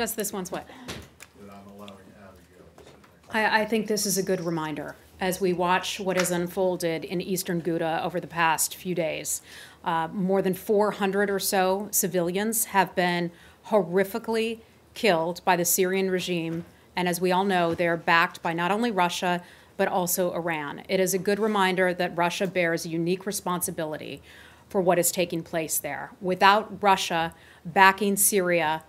Just this once what? That I'm allowing Abigail to sit next I think this is a good reminder as we watch what has unfolded in eastern Ghouta over the past few days. More than 400 or so civilians have been horrifically killed by the Syrian regime, and as we all know, they're backed by not only Russia, but also Iran. It is a good reminder that Russia bears a unique responsibility for what is taking place there. Without Russia backing Syria,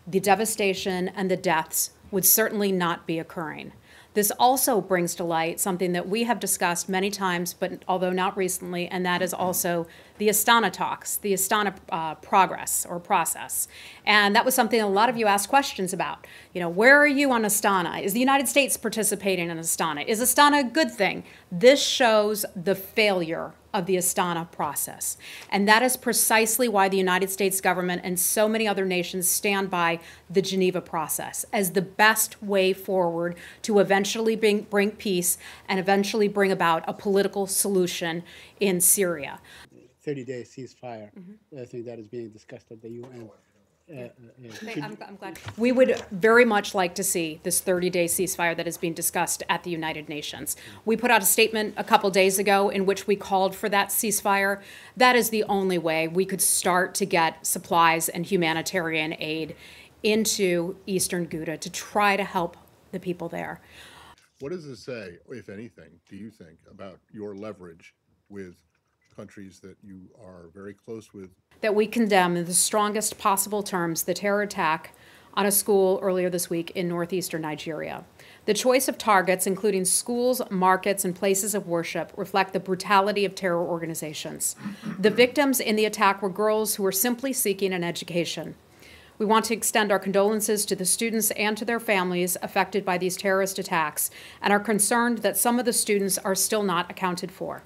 the devastation and the deaths would certainly not be occurring. This also brings to light something that we have discussed many times, but although not recently, and that is also the Astana talks, the Astana progress or process. And that was something a lot of you asked questions about. You know, where are you on Astana? Is the United States participating in Astana? Is Astana a good thing? This shows the failure of the Astana process. And that is precisely why the United States government and so many other nations stand by the Geneva process as the best way forward to eventually bring peace and eventually bring about a political solution in Syria. 30-day ceasefire. I think that is being discussed at the UN. I'm glad. We would very much like to see this 30-day ceasefire that is being discussed at the United Nations. We put out a statement a couple days ago in which we called for that ceasefire. That is the only way we could start to get supplies and humanitarian aid into eastern Ghouta to try to help the people there. What does it say, if anything, do you think, about your leverage with countries that you are very close with? That we condemn in the strongest possible terms the terror attack on a school earlier this week in northeastern Nigeria. The choice of targets, including schools, markets, and places of worship, reflect the brutality of terror organizations. The victims in the attack were girls who were simply seeking an education. We want to extend our condolences to the students and to their families affected by these terrorist attacks and are concerned that some of the students are still not accounted for.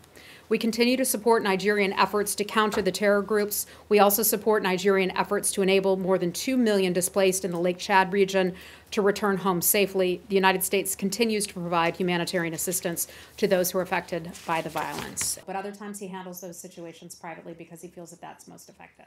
We continue to support Nigerian efforts to counter the terror groups. We also support Nigerian efforts to enable more than 2 million displaced in the Lake Chad region to return home safely. The United States continues to provide humanitarian assistance to those who are affected by the violence. But other times he handles those situations privately because he feels that that's most effective.